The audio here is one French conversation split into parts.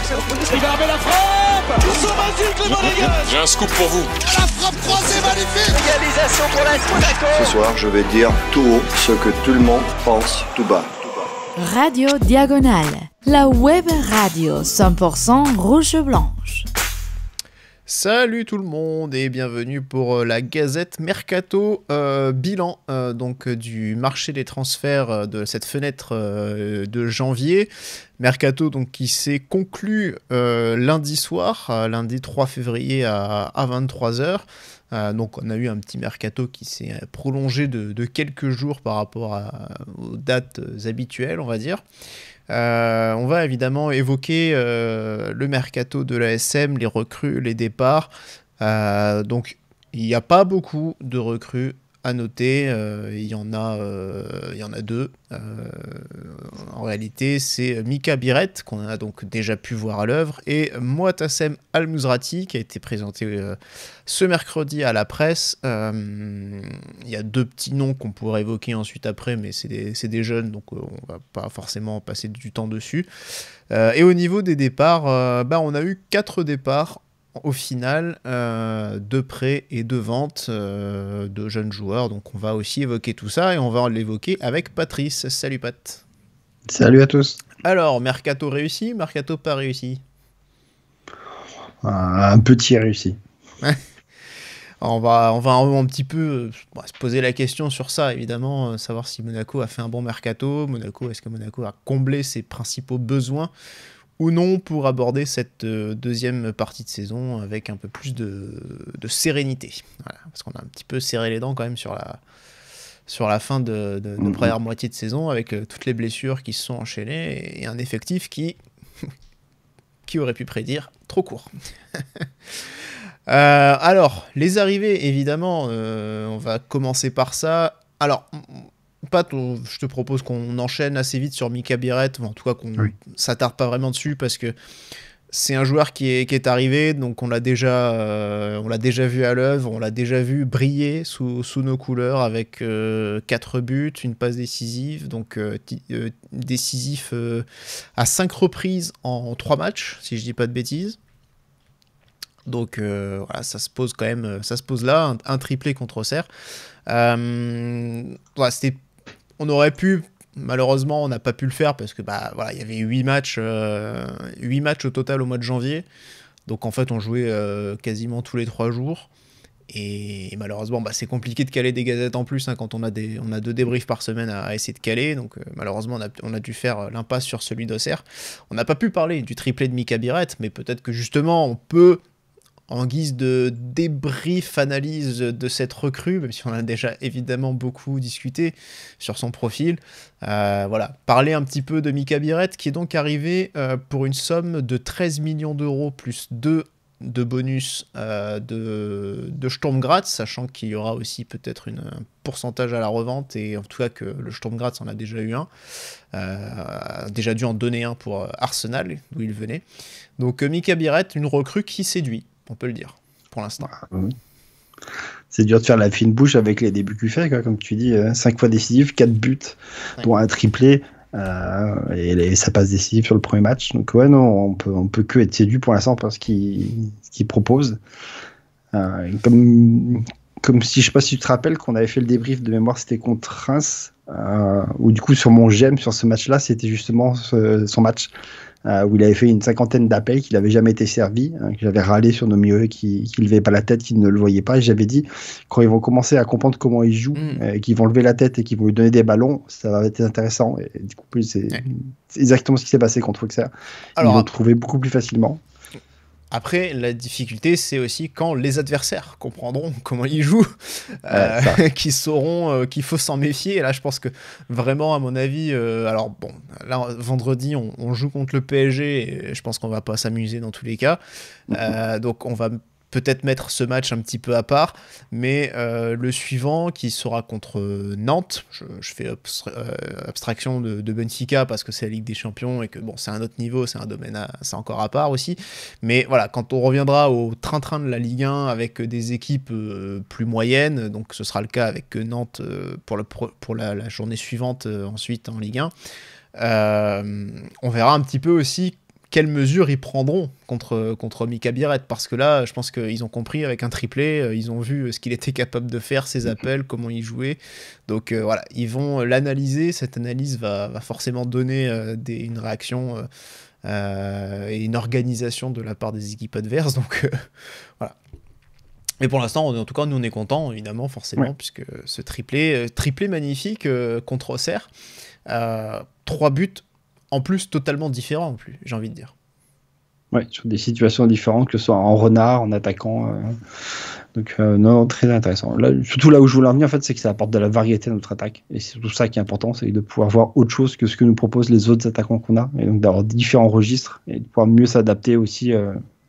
Il va armer la frappe. Ils sont magiques les Monégasques. J'ai un scoop pour vous. La frappe croisée magnifique. Égalisation pour l'AS Monaco. Ce soir, je vais dire tout haut ce que tout le monde pense tout bas. Radio Diagonale, la web radio 100% rouge-blanche. Salut tout le monde et bienvenue pour la Gazette Mercato bilan donc du marché des transferts de cette fenêtre de janvier. Mercato donc qui s'est conclu lundi soir, lundi 3 février à 23h. Donc on a eu un petit mercato qui s'est prolongé de quelques jours par rapport aux dates habituelles, on va dire. On va évidemment évoquer le mercato de l'ASM, les recrues, les départs. Donc il n'y a pas beaucoup de recrues à noter, il y en a deux. En réalité, c'est Mika Biret, qu'on a donc déjà pu voir à l'œuvre, et Moatassem Al-Mouzrati, qui a été présenté ce mercredi à la presse. Il y a deux petits noms qu'on pourrait évoquer ensuite après, mais c'est des jeunes, donc on va pas forcément passer du temps dessus. Et au niveau des départs, on a eu 4 départs au final, 2 prêts et 2 ventes de jeunes joueurs. Donc on va aussi évoquer tout ça et on va l'évoquer avec Patrice. Salut Pat. Salut à tous. Alors, mercato réussi, mercato pas réussi? Un petit réussi. On va un petit peu se poser la question sur ça, évidemment, savoir si Monaco a fait un bon mercato. Est-ce que Monaco a comblé ses principaux besoins ou non pour aborder cette deuxième partie de saison avec un peu plus de sérénité. Voilà, parce qu'on a un petit peu serré les dents quand même sur la fin de première moitié de saison avec toutes les blessures qui se sont enchaînées et un effectif qui aurait pu prédire trop court. Alors, les arrivées, évidemment, on va commencer par ça. Alors, Pat, je te propose qu'on enchaîne assez vite sur Mika Biret, en tout cas qu'on s'attarde pas vraiment dessus parce que c'est un joueur qui est arrivé, donc on l'a déjà vu à l'œuvre, on l'a déjà vu briller sous nos couleurs avec 4 buts, une passe décisive, donc décisif à 5 reprises en 3 matchs, si je dis pas de bêtises. Donc voilà, ça se pose là, un triplé contre Auxerre. Voilà, on aurait pu, malheureusement on n'a pas pu le faire parce que il y avait 8 matchs au total au mois de janvier, donc en fait on jouait quasiment tous les 3 jours et malheureusement c'est compliqué de caler des gazettes en plus quand on a 2 débriefs par semaine à essayer de caler, donc malheureusement on a dû faire l'impasse sur celui d'Auxerre. On n'a pas pu parler du triplé de Mika Biret, mais peut-être que justement on peut, en guise de débrief, analyse de cette recrue, même si on a déjà évidemment beaucoup discuté sur son profil, parler un petit peu de Mika Biret, qui est donc arrivé pour une somme de 13 millions d'euros plus 2 de bonus de Sturm Graz, sachant qu'il y aura aussi peut-être un pourcentage à la revente, et en tout cas que le Sturm Graz en a déjà eu un, déjà dû en donner un pour Arsenal, d'où il venait. Donc Mika Biret, une recrue qui séduit, on peut le dire, pour l'instant. C'est dur de faire la fine bouche avec les débuts qu'il fait, comme tu dis, 5 fois décisif, 4 buts, dont un triplé, et ça passe décisif sur le premier match. Donc on peut que être séduit pour l'instant par ce qu'il propose. Comme si, je sais pas si tu te rappelles qu'on avait fait le débrief de mémoire, c'était contre Reims, où du coup sur mon j'aime sur ce match-là, c'était justement son match. Où il avait fait une 50aine d'appels, qu'il n'avait jamais été servi, que j'avais râlé sur nos milieux qui ne levaient pas la tête, qui ne le voyaient pas, et j'avais dit, quand ils vont commencer à comprendre comment il joue, qu'ils vont lever la tête et qu'ils vont lui donner des ballons, ça va être intéressant, et du coup c'est exactement ce qui s'est passé contre Auxerre. Ils l'ont trouvé beaucoup plus facilement. Après, la difficulté, c'est aussi quand les adversaires comprendront comment ils jouent, qui sauront qu'il faut s'en méfier. Et là, je pense que vraiment, à mon avis, là, vendredi, on joue contre le PSG, et je pense qu'on va pas s'amuser dans tous les cas. Donc, on va peut-être mettre ce match un petit peu à part, mais le suivant qui sera contre Nantes, je fais abstraction de Benfica parce que c'est la Ligue des Champions et que bon, c'est un autre niveau, c'est un domaine c'est encore à part aussi, mais voilà, quand on reviendra au train-train de la Ligue 1 avec des équipes plus moyennes, donc ce sera le cas avec Nantes pour la journée suivante ensuite en Ligue 1, on verra un petit peu aussi quelles mesures ils prendront contre Mika Biret, parce que là, je pense qu'ils ont compris avec un triplé, ils ont vu ce qu'il était capable de faire, ses appels, comment il jouait. Donc voilà, ils vont l'analyser. Cette analyse va forcément donner une réaction et une organisation de la part des équipes adverses. Donc voilà. Et pour l'instant, en tout cas, nous on est contents, évidemment, forcément, puisque ce triplé magnifique contre Auxerre, 3 buts en plus totalement différents, en plus, j'ai envie de dire. Ouais, sur des situations différentes, que ce soit en renard, en attaquant. Donc, non, très intéressant. Là, surtout là où je voulais en venir, en fait, c'est que ça apporte de la variété à notre attaque. Et c'est tout ça qui est important, c'est de pouvoir voir autre chose que ce que nous proposent les autres attaquants qu'on a. Et donc d'avoir différents registres et de pouvoir mieux s'adapter aussi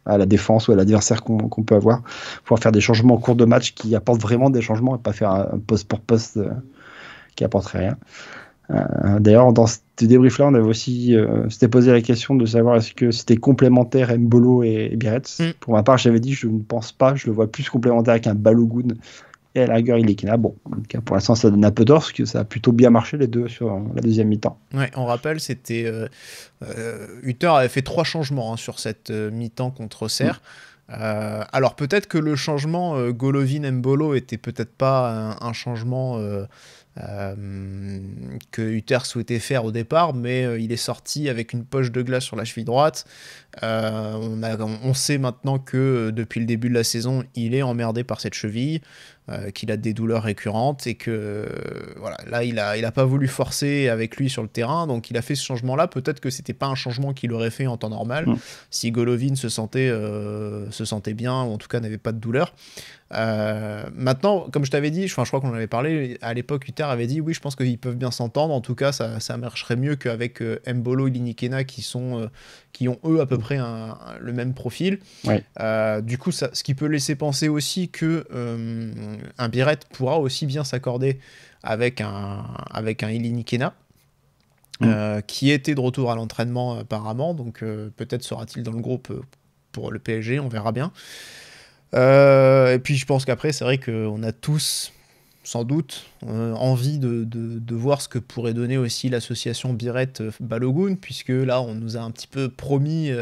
à la défense ou à l'adversaire qu'on peut avoir. Pouvoir faire des changements au cours de match qui apportent vraiment des changements et pas faire un poste pour poste qui apporterait rien. D'ailleurs, dans ce débrief-là, on avait aussi s'était posé la question de savoir est-ce que c'était complémentaire Mbolo et Biret. Pour ma part, j'avais dit je ne pense pas, je le vois plus complémentaire avec un Balogun et à la rigueur Ilikina. Bon, en tout cas, pour l'instant, ça donne un peu d'or parce que ça a plutôt bien marché les deux sur la deuxième mi-temps. Ouais, on rappelle, c'était Hutter avait fait 3 changements sur cette mi-temps contre Auxerre. Alors peut-être que le changement Golovin-Mbolo était peut-être pas un changement que Hutter souhaitait faire au départ, mais il est sorti avec une poche de glace sur la cheville droite. On sait maintenant que depuis le début de la saison, il est emmerdé par cette cheville, qu'il a des douleurs récurrentes et que voilà, là il a pas voulu forcer avec lui sur le terrain, donc il a fait ce changement-là. Peut-être que c'était pas un changement qu'il aurait fait en temps normal si Golovin se sentait bien, ou en tout cas n'avait pas de douleur. Maintenant, comme je t'avais dit, je crois qu'on en avait parlé à l'époque, Hutter avait dit oui, je pense qu'ils peuvent bien s'entendre, en tout cas ça marcherait mieux qu'avec Mbolo et Linikena qui ont eux à peu près le même profil. Du coup, ce qui peut laisser penser aussi que un Biret pourra aussi bien s'accorder avec un Linikena. Qui était de retour à l'entraînement apparemment, donc peut-être sera-t-il dans le groupe pour le PSG, on verra bien. Et puis je pense qu'après c'est vrai qu'on a tous sans doute envie de voir ce que pourrait donner aussi l'association Biret-Balogun, puisque là on nous a un petit peu promis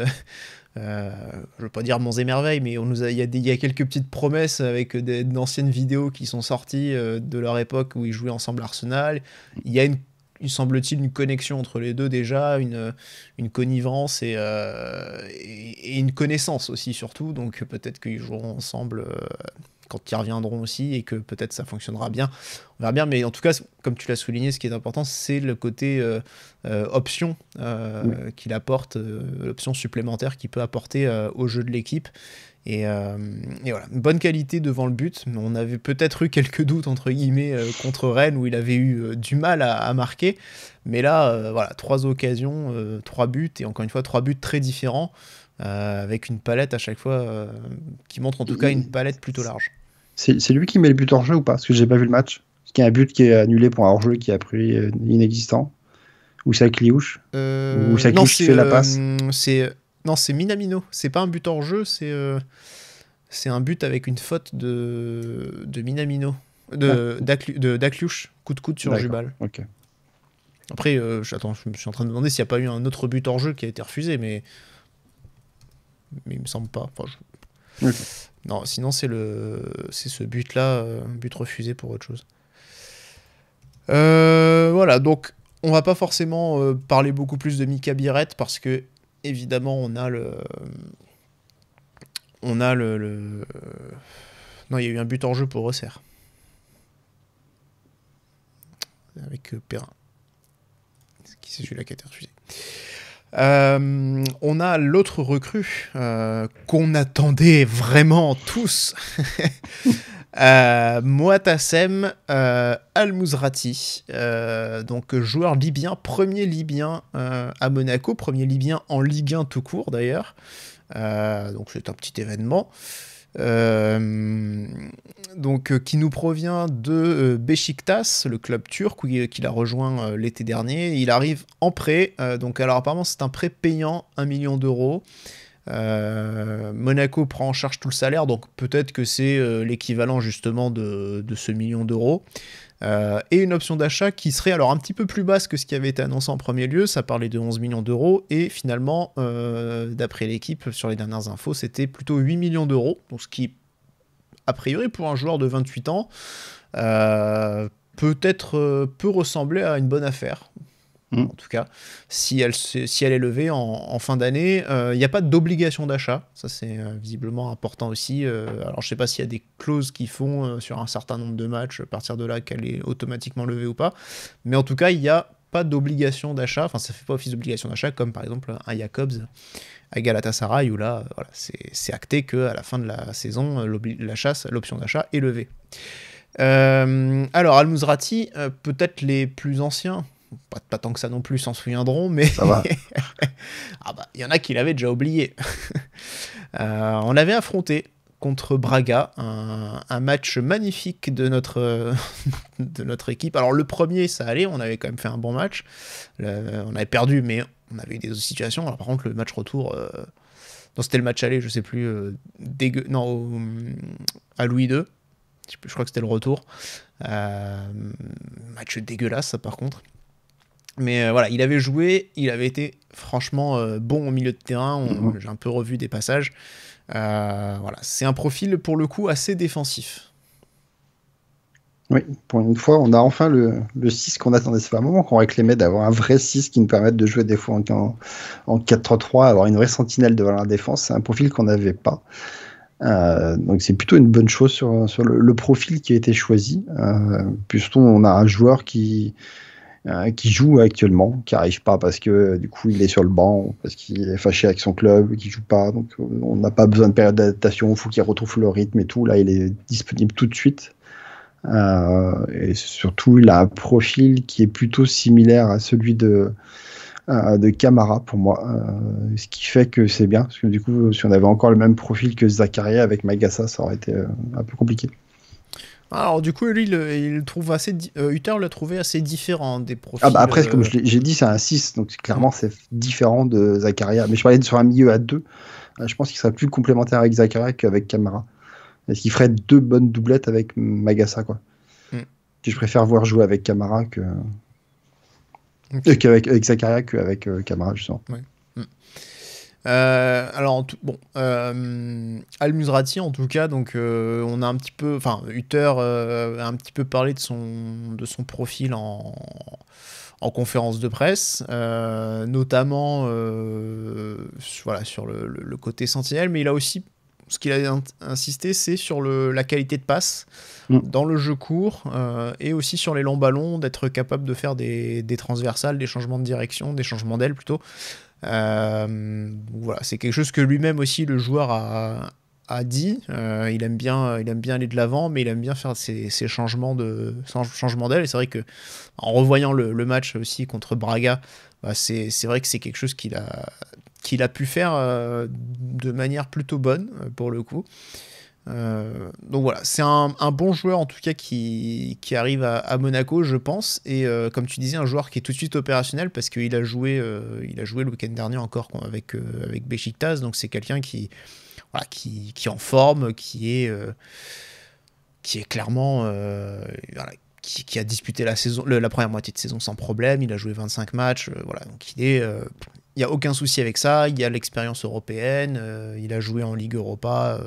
je veux pas dire monts et merveilles, mais il y a quelques petites promesses avec d'anciennes vidéos qui sont sorties de leur époque où ils jouaient ensemble à Arsenal. Il y a il semble-t-il une connexion entre les deux déjà, une connivence et une connaissance aussi surtout, donc peut-être qu'ils joueront ensemble quand ils reviendront aussi et que peut-être ça fonctionnera bien, on verra bien, mais en tout cas comme tu l'as souligné, ce qui est important c'est le côté option qu'il apporte, l'option supplémentaire qu'il peut apporter au jeu de l'équipe. Et voilà, une bonne qualité devant le but. On avait peut-être eu quelques doutes entre guillemets contre Rennes où il avait eu du mal à marquer, mais là voilà, 3 occasions, 3 buts, et encore une fois 3 buts très différents avec une palette à chaque fois qui montre en tout cas une palette plutôt large. C'est lui qui met le but hors jeu ou pas? Parce que j'ai pas vu le match. Parce qu'il y a un but qui est annulé pour un hors jeu qui a pris inexistant. Ou c'est Kliouche ou c'est Kliouche qui fait la passe. Non, c'est Minamino. C'est pas un but hors jeu, c'est un but avec une faute de Minamino, d'Akliouche, coup de coude sur Jubal. Okay. Après, je suis en train de me demander s'il n'y a pas eu un autre but hors jeu qui a été refusé, mais il me semble pas. Enfin, non, sinon c'est ce but-là, but refusé pour autre chose. Voilà, donc on va pas forcément parler beaucoup plus de Mika Biret parce que évidemment, on a le... Non, il y a eu un but hors jeu pour Auxerre. Avec Perrin. C'est celui-là qui a été refusé. On a l'autre recrue qu'on attendait vraiment tous. Moatassem Al-Mouzrati, donc joueur libyen, premier libyen à Monaco, premier libyen en Ligue 1 tout court d'ailleurs, donc c'est un petit événement, donc qui nous provient de Beşiktaş, le club turc qu'il a rejoint l'été dernier. Il arrive en prêt, donc alors apparemment c'est un prêt payant, 1 million d'euros. Monaco prend en charge tout le salaire, donc peut-être que c'est l'équivalent justement de ce million d'euros. et une option d'achat qui serait alors un petit peu plus basse que ce qui avait été annoncé en premier lieu. Ça parlait de 11 millions d'euros, et finalement, d'après l'équipe, sur les dernières infos, c'était plutôt 8 millions d'euros, donc ce qui, a priori, pour un joueur de 28 ans, peut ressembler à une bonne affaire. En tout cas, si elle est levée en fin d'année. Il n'y a pas d'obligation d'achat, ça c'est visiblement important aussi. Alors je sais pas s'il y a des clauses qui font sur un certain nombre de matchs, à partir de là qu'elle est automatiquement levée ou pas, mais en tout cas il n'y a pas d'obligation d'achat, enfin ça fait pas office d'obligation d'achat comme par exemple un Jacobs à Galatasaray, où là voilà, c'est acté qu'à la fin de la saison l'option d'achat est levée. Alors Al-Musrati, peut-être les plus anciens, pas tant que ça non plus, s'en souviendront, mais ça va. Ah bah, y en a qui l'avaient déjà oublié. On l'avait affronté contre Braga, un match magnifique de notre équipe. Alors le premier, ça allait, on avait quand même fait un bon match. On avait perdu, mais on avait eu des autres situations. Alors par contre, le match retour... non, c'était le match aller, je sais plus, à Louis II. Je crois que c'était le retour. Match dégueulasse, ça, par contre. Mais voilà, il avait joué, il avait été franchement bon au milieu de terrain. J'ai un peu revu des passages. Voilà, c'est un profil pour le coup assez défensif. Oui, pour une fois, on a enfin le 6 qu'on attendait. Ça fait un moment qu'on réclamait d'avoir un vrai 6 qui nous permette de jouer des fois en 4-3-3, avoir une vraie sentinelle devant la défense. C'est un profil qu'on n'avait pas. Donc c'est plutôt une bonne chose sur le profil qui a été choisi. Puisqu'on on a un joueur qui joue actuellement, qui n'arrive pas parce que du coup il est sur le banc, parce qu'il est fâché avec son club, qui joue pas, donc on n'a pas besoin de période d'adaptation, il faut qu'il retrouve le rythme et tout. Là il est disponible tout de suite, et surtout il a un profil qui est plutôt similaire à celui de Camara pour moi, ce qui fait que c'est bien, parce que du coup si on avait encore le même profil que Zakaria avec Magassa, ça aurait été un peu compliqué. Alors du coup, lui, il trouve assez... Hutter l'a trouvé assez différent des profils. Ah bah après, comme j'ai dit, c'est un 6, donc clairement c'est différent de Zakaria. Mais je parlais sur un milieu à 2. Je pense qu'il serait plus complémentaire avec Zakaria qu'avec Camara. Est-ce qu'il ferait 2 bonnes doublettes avec Magassa, quoi. Je préfère voir jouer avec Camara qu'avec Zakaria qu'avec Camara, justement. Ouais. Alors Al-Musrati en tout cas, donc on a un petit peu, enfin Hutter a un petit peu parlé de son profil en conférence de presse, notamment voilà, sur le côté sentinelle, mais il a aussi, ce qu'il a insisté, c'est sur la qualité de passe dans le jeu court, et aussi sur les longs ballons, d'être capable de faire des transversales, des changements de direction, des changements d'aile plutôt. Voilà, c'est quelque chose que lui-même aussi, le joueur, a dit. Il aime bien aller de l'avant, mais il aime bien faire ces changements d'aile. Et c'est vrai que en revoyant le match aussi contre Braga, c'est vrai que c'est quelque chose qu'il a pu faire de manière plutôt bonne pour le coup. Donc voilà, c'est un bon joueur en tout cas qui arrive à Monaco, je pense, et comme tu disais, un joueur qui est tout de suite opérationnel parce qu'il a joué le week-end dernier encore avec Beşiktaş, donc c'est quelqu'un qui est en forme, qui est clairement voilà, qui a disputé la première moitié de saison sans problème. Il a joué 25 matchs, voilà, donc il n'y a aucun souci avec ça. Il y a l'expérience européenne, il a joué en Ligue Europa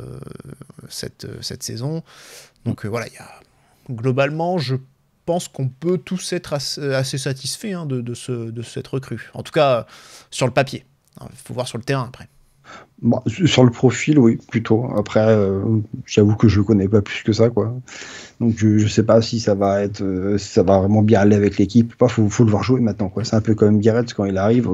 cette saison. Donc voilà, globalement, je pense qu'on peut tous être assez satisfaits de cette recrue. En tout cas, sur le papier. Il faut voir sur le terrain après. Bon, sur le profil, oui, plutôt. Après, j'avoue que je ne connais pas plus que ça, quoi. Donc je ne sais pas si ça va vraiment bien aller avec l'équipe. Faut le voir jouer maintenant, quoi. C'est un peu comme Biarritz quand il arrive.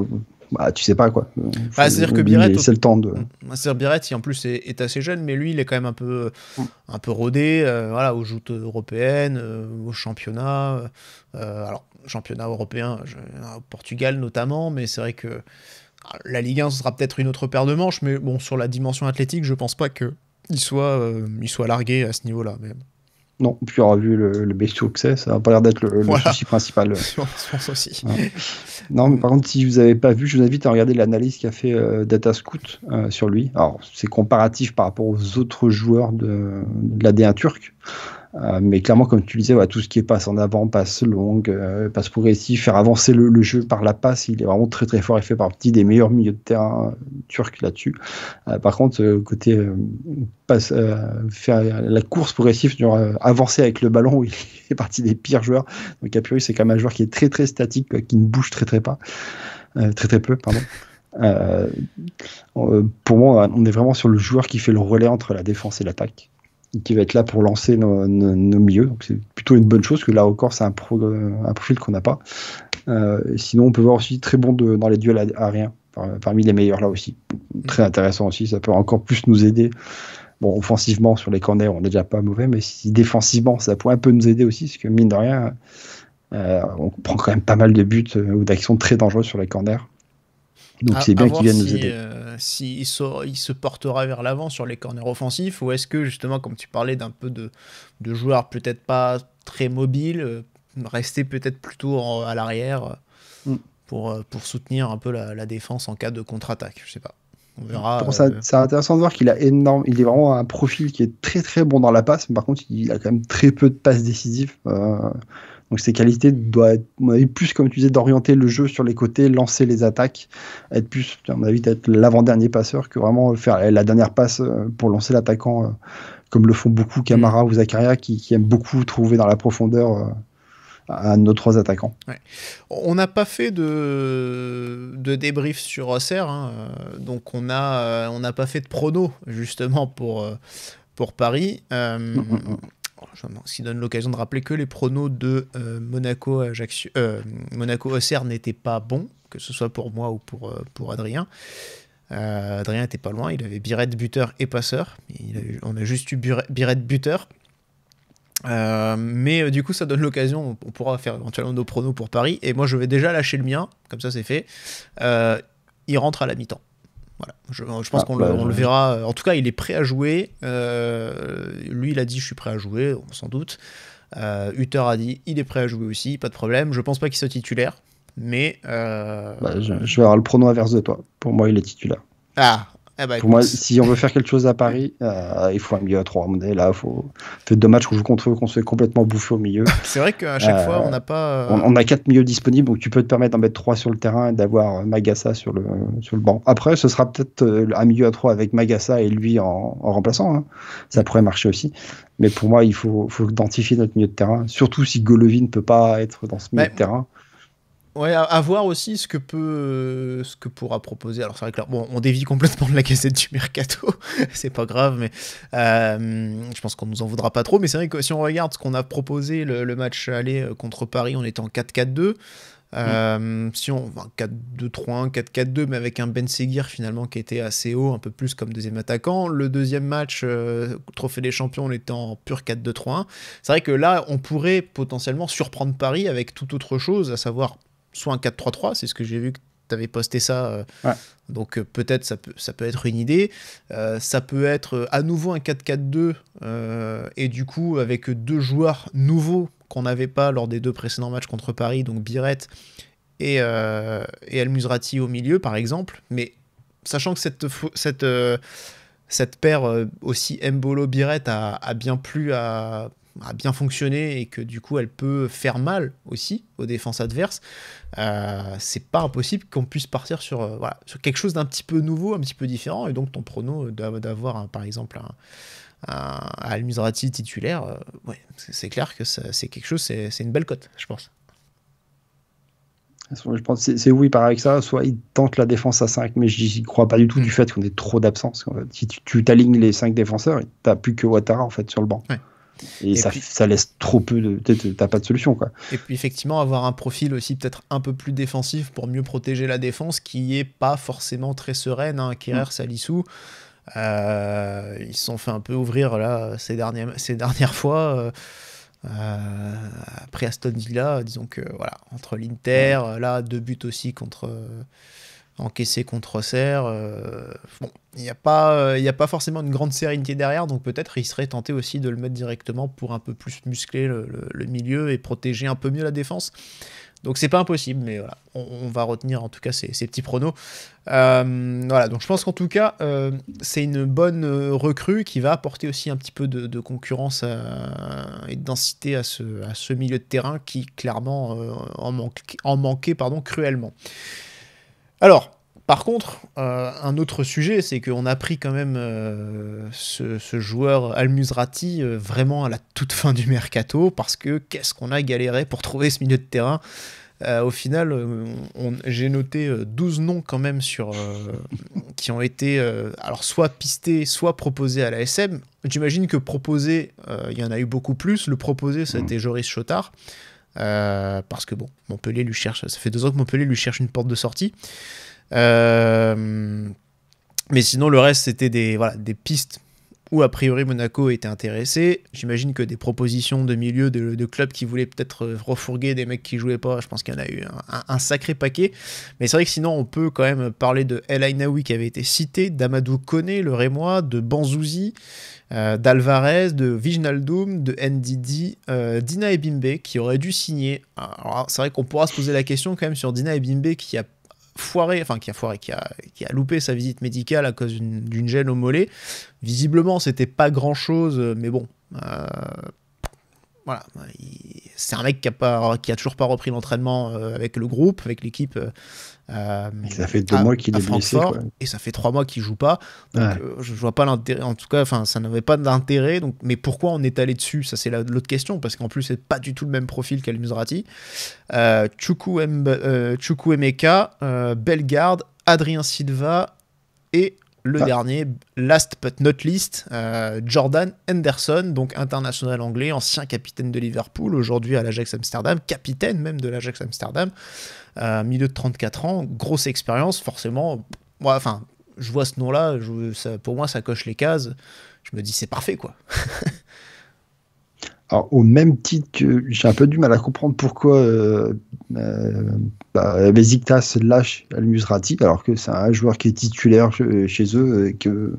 Tu sais pas, quoi. C'est-à-dire que Biarritz, c'est le temps de. C'est-à-dire Biarritz, en plus est assez jeune, mais lui, il est quand même un peu rodé, voilà, aux joutes européennes, au championnat. Alors championnat européen, au Portugal notamment, mais c'est vrai que la Ligue 1, ce sera peut-être une autre paire de manches, mais bon, sur la dimension athlétique, je pense pas qu'il soit largué à ce niveau-là. Mais... Non, puis on aura vu le bestiau que c'est, ça n'a pas l'air d'être le souci principal. Je pense aussi. Ouais. Non, mais par contre, si vous n'avez pas vu, je vous invite à regarder l'analyse qu'a fait Datascout sur lui. Alors, c'est comparatif par rapport aux autres joueurs de la D1 turque. Mais clairement, comme tu le disais, tout ce qui est passe en avant, passe longue, passe progressive, faire avancer le jeu par la passe, il est vraiment très très fort et fait partie des meilleurs milieux de terrain turcs là-dessus. Par contre, côté faire la course progressive, avancer avec le ballon, il fait partie des pires joueurs. Donc a priori, c'est quand même un joueur qui est très très statique, quoi, qui ne bouge très très peu, pardon. Pour moi, on est vraiment sur le joueur qui fait le relais entre la défense et l'attaque, qui va être là pour lancer nos milieux. Donc c'est plutôt une bonne chose, que là encore, c'est un profil qu'on n'a pas. Sinon, on peut voir aussi très bon dans les duels aériens, parmi les meilleurs là aussi. Très intéressant aussi, ça peut encore plus nous aider. Bon, offensivement, sur les corners, on n'est déjà pas mauvais, mais si défensivement, ça pourrait un peu nous aider aussi, parce que mine de rien, on prend quand même pas mal de buts ou d'actions très dangereuses sur les corners. Donc c'est bien qu'il vienne nous aider. Il se portera vers l'avant sur les corners offensifs, ou est-ce que justement, comme tu parlais d'un peu de joueurs peut-être pas très mobiles, rester peut-être plutôt à l'arrière pour soutenir un peu la défense en cas de contre-attaque, je sais pas. On verra. C'est intéressant de voir qu'il a il est vraiment un profil qui est très très bon dans la passe, mais par contre il a quand même très peu de passes décisives. Donc ses qualités doivent être, à mon avis, plus, comme tu disais, d'orienter le jeu sur les côtés, lancer les attaques, être plus, à mon avis, être l'avant-dernier passeur que vraiment faire la dernière passe pour lancer l'attaquant, comme le font beaucoup Camara ou Zakaria, qui aiment beaucoup trouver dans la profondeur à nos trois attaquants. Ouais. On n'a pas fait de débrief sur Auxerre, donc on n'a pas fait de prono justement pour Paris. Ce qui donne l'occasion de rappeler que les pronos de Monaco-Auxerre n'étaient pas bons, que ce soit pour moi ou pour Adrien. Adrien n'était pas loin, il avait Biret buteur et passeur. On a juste eu Biret buteur. Mais du coup, ça donne l'occasion, on pourra faire éventuellement nos pronos pour Paris. Et moi, je vais déjà lâcher le mien, comme ça c'est fait. Il rentre à la mi-temps. Voilà. Je pense qu'on le verra. En tout cas, il est prêt à jouer. Lui, il a dit je suis prêt à jouer, sans doute. Hutter a dit il est prêt à jouer aussi, pas de problème. Je pense pas qu'il soit titulaire, mais je vais avoir le prono inverse de toi. Pour moi, il est titulaire. Pour moi, si on veut faire quelque chose à Paris, il faut un milieu à 3. Là, il fait 2 matchs qu'on joue contre eux, qu'on se fait complètement bouffer au milieu. C'est vrai qu'à chaque fois, on n'a pas... On a 4 milieux disponibles, donc tu peux te permettre d'en mettre 3 sur le terrain et d'avoir Magassa sur le banc. Après, ce sera peut-être un milieu à 3 avec Magassa et lui en remplaçant. Ça pourrait marcher aussi. Mais pour moi, il faut identifier notre milieu de terrain, surtout si Golovin ne peut pas être dans ce milieu de terrain. Ouais, à voir aussi ce que pourra proposer. Alors c'est vrai que là, on dévie complètement de la Gazette du Mercato, c'est pas grave, mais je pense qu'on nous en voudra pas trop. Mais c'est vrai que si on regarde ce qu'on a proposé le match aller contre Paris, on était en 4-4-2. Si on 4-2-3-1, 4-4-2, mais avec un Ben Seguir finalement qui était assez haut, un peu plus comme deuxième attaquant. Le deuxième match, Trophée des Champions, on était en pur 4-2-3-1. C'est vrai que là, on pourrait potentiellement surprendre Paris avec toute autre chose, à savoir soit un 4-3-3, c'est ce que j'ai vu que tu avais posté ça, donc peut-être ça peut être une idée. Ça peut être à nouveau un 4-4-2, et du coup avec 2 joueurs nouveaux qu'on n'avait pas lors des 2 précédents matchs contre Paris, donc Biret et El Musrati au milieu par exemple, mais sachant que cette paire aussi Mbolo-Biret a bien plu a bien fonctionné et que du coup elle peut faire mal aussi aux défenses adverses, c'est pas impossible qu'on puisse partir sur quelque chose d'un petit peu nouveau, un petit peu différent, et donc ton prono d'avoir par exemple un Al-Musrati titulaire, c'est clair que c'est quelque chose, c'est une belle cote, je pense. Je pense que c'est oui, pareil avec ça, soit il tente la défense à 5, mais j'y crois pas du tout du fait qu'on ait trop d'absence. En fait, si tu t'alignes les 5 défenseurs, t'as plus que Ouattara en fait sur le banc. Ouais. Et ça laisse trop peu t'as pas de solution, quoi. Et puis effectivement avoir un profil aussi peut-être un peu plus défensif pour mieux protéger la défense, qui est pas forcément très sereine, Kerrer, Salissou, ils se sont fait un peu ouvrir là ces dernières fois, après Aston Villa, disons que entre l'Inter, là 2 buts aussi encaissé contre Auxerre, il n'y a pas forcément une grande sérénité derrière, donc peut-être il serait tenté aussi de le mettre directement pour un peu plus muscler le milieu et protéger un peu mieux la défense. Donc c'est pas impossible, mais voilà, on va retenir en tout cas ces petits pronos. Voilà, donc je pense qu'en tout cas, c'est une bonne recrue qui va apporter aussi un petit peu de concurrence et de densité à ce milieu de terrain qui clairement en manquait cruellement. Alors, par contre, un autre sujet, c'est qu'on a pris quand même ce joueur Al-Musrati vraiment à la toute fin du mercato, parce que qu'est-ce qu'on a galéré pour trouver ce milieu de terrain. Au final, j'ai noté 12 noms quand même qui ont été alors soit pistés, soit proposés à la SM. J'imagine que proposés, il y en a eu beaucoup plus. Le proposé, c'était Joris Chotard. Parce que bon, Montpellier lui cherche, ça fait 2 ans que Montpellier lui cherche une porte de sortie. Mais sinon le reste c'était des pistes où a priori Monaco était intéressé. J'imagine que des propositions de milieu de clubs qui voulaient peut-être refourguer des mecs qui jouaient pas, je pense qu'il y en a eu un sacré paquet. Mais c'est vrai que sinon on peut quand même parler de El Ainaoui qui avait été cité, d'Amadou Koné, le Rémois, de Banzouzi, d'Alvarez, de Wijnaldum, de Ndidi, Dina Ebimbe qui aurait dû signer. Alors c'est vrai qu'on pourra se poser la question quand même sur Dina Ebimbe qui a loupé sa visite médicale à cause d'une gêne au mollet. Visiblement, c'était pas grand-chose, mais bon, voilà, c'est un mec qui a toujours pas repris l'entraînement avec le groupe, avec l'équipe. Ça fait 2 mois qu'il est blessé, quoi. Et ça fait 3 mois qu'il joue pas. Donc, je vois pas l'intérêt. En tout cas, ça n'avait pas d'intérêt. Donc, mais pourquoi on est allé dessus? Ça, c'est l'autre question, parce qu'en plus, c'est pas du tout le même profil qu'Al-Musrati. Chukwuemeka, Bellegarde, Adrien Silva et le dernier, last but not least, Jordan Henderson, donc international anglais, ancien capitaine de Liverpool, aujourd'hui à l'Ajax Amsterdam, capitaine même de l'Ajax Amsterdam, milieu de 34 ans, grosse expérience, forcément. Je vois ce nom-là, pour moi ça coche les cases, je me dis c'est parfait quoi. Alors, au même titre que j'ai un peu du mal à comprendre pourquoi Besiktas lâche Al-Musrati, alors que c'est un joueur qui est titulaire chez eux et que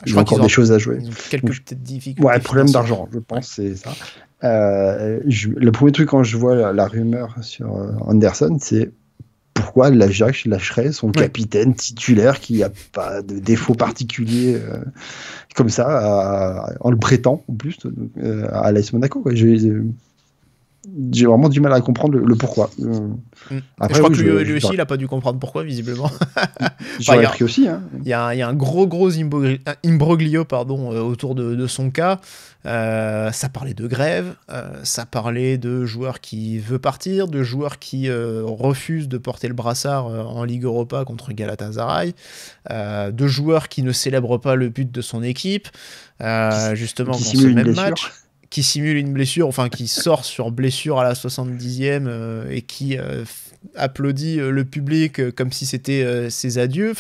il a encore des choses à jouer. Quelques petites difficultés. Ouais, problème d'argent, je pense, c'est ça. Le premier truc quand je vois la rumeur sur Anderson, c'est pourquoi l'Ajax lâcherait son capitaine titulaire qui n'a pas de défaut particulier comme ça, en le prêtant en plus à l'AS Monaco, quoi. J'ai vraiment du mal à comprendre le pourquoi. Après, je crois que lui aussi, il n'a pas dû comprendre pourquoi, visiblement. J'aurais pris aussi. Il y a un gros imbroglio autour de son cas. Ça parlait de grève, ça parlait de joueurs qui veulent partir, de joueurs qui refusent de porter le brassard en Ligue Europa contre Galatasaray, de joueurs qui ne célèbrent pas le but de son équipe, justement dans ce même match. Qui simule une blessure, qui sort sur blessure à la 70e et qui applaudit le public comme si c'était ses adieux.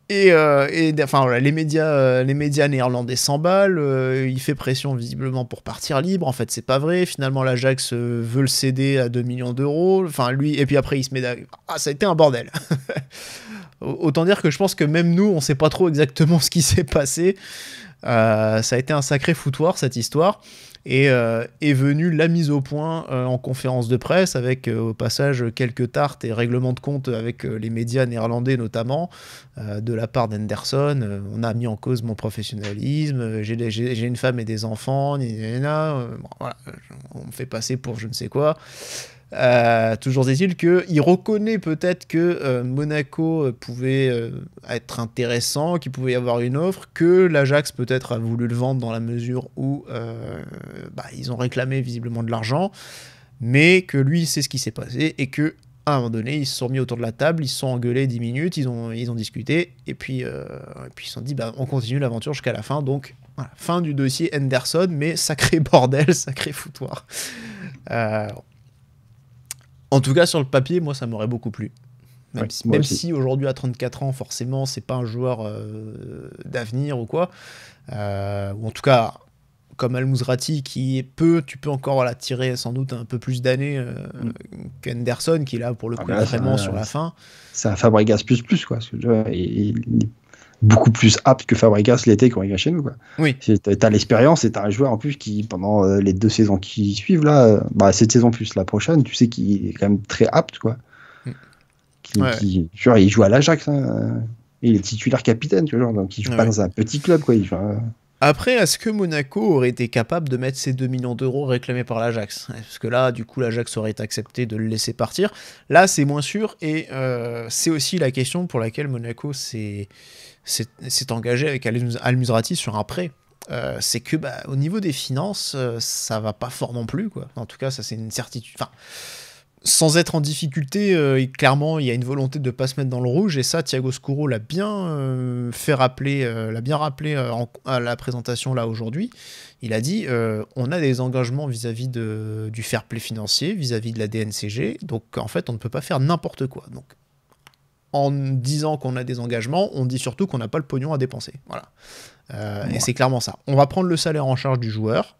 Les médias néerlandais s'emballent, il fait pression visiblement pour partir libre. En fait, c'est pas vrai. Finalement, l'Ajax veut le céder à 2 millions d'euros. Et puis après, il se met ça a été un bordel. Autant dire que je pense que même nous, on sait pas trop exactement ce qui s'est passé. Ça a été un sacré foutoir cette histoire et est venue la mise au point en conférence de presse avec au passage quelques tartes et règlements de compte avec les médias néerlandais notamment de la part d'Henderson. On a mis en cause mon professionnalisme, j'ai une femme et des enfants, voilà, on me fait passer pour je ne sais quoi. Toujours est-il qu'il reconnaît peut-être que Monaco pouvait être intéressant, qu'il pouvait y avoir une offre, que l'Ajax peut-être a voulu le vendre dans la mesure où ils ont réclamé visiblement de l'argent, mais que lui sait ce qui s'est passé et que à un moment donné ils se sont mis autour de la table, ils se sont engueulés 10 minutes, ils ont discuté et puis ils se sont dit on continue l'aventure jusqu'à la fin. Donc voilà, fin du dossier Henderson, mais sacré bordel, sacré foutoir. En tout cas, sur le papier, moi, ça m'aurait beaucoup plu. Même si aujourd'hui, à 34 ans, forcément, c'est pas un joueur d'avenir ou quoi. Ou en tout cas, comme Al-Musrati, tu peux encore tirer sans doute un peu plus d'années qu'Henderson, qui est là, pour le coup, vraiment sur la fin. C'est un Fabregas plus, quoi. Parce que, beaucoup plus apte que Fabregas l'été quand il vient chez nous, quoi. Oui. T'as l'expérience et t'as un joueur en plus qui, pendant les 2 saisons qui suivent, là, cette saison plus la prochaine, tu sais qu'il est quand même très apte, quoi. Genre, il joue à l'Ajax, hein. Il est titulaire capitaine, tu vois, genre, donc il joue pas dans un petit club, quoi. Après, est-ce que Monaco aurait été capable de mettre ces 2 millions d'euros réclamés par l'Ajax ? Parce que là, du coup, l'Ajax aurait accepté de le laisser partir. Là, c'est moins sûr, et c'est aussi la question pour laquelle Monaco s'est engagé avec Al-Musrati sur un prêt. C'est que au niveau des finances, ça va pas fort non plus, quoi. En tout cas, ça c'est une certitude. Enfin, sans être en difficulté, clairement, il y a une volonté de ne pas se mettre dans le rouge, et ça, Thiago Scuro l'a bien rappelé à la présentation là aujourd'hui. Il a dit on a des engagements vis-à-vis du fair play financier, vis-à-vis de la DNCG, donc en fait, on ne peut pas faire n'importe quoi. Donc, en disant qu'on a des engagements, on dit surtout qu'on n'a pas le pognon à dépenser. Voilà. Et c'est clairement ça. On va prendre le salaire en charge du joueur,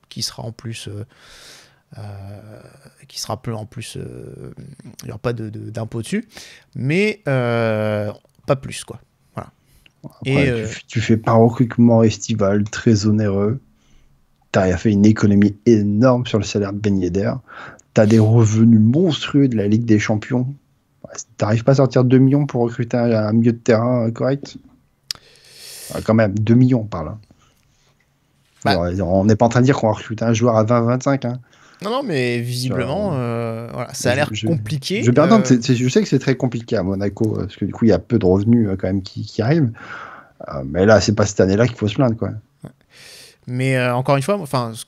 qui sera en plus... il n'y aura pas d'impôt dessus, mais pas plus, quoi. Voilà. Après, tu fais pas un recrutement estival très onéreux, t'as fait une économie énorme sur le salaire de Ben Yedder, t'as des revenus monstrueux de la Ligue des Champions, t'arrives pas à sortir 2 millions pour recruter un milieu de terrain correct? Quand même, 2 millions par là. On n'est pas en train de dire qu'on va recruter un joueur à 20-25, hein. Non, mais visiblement, voilà, ça a l'air compliqué. Je sais que c'est très compliqué à Monaco, parce que du coup, il y a peu de revenus quand même qui arrivent. Mais là, c'est pas cette année-là qu'il faut se plaindre, quoi. Mais encore une fois, enfin, ce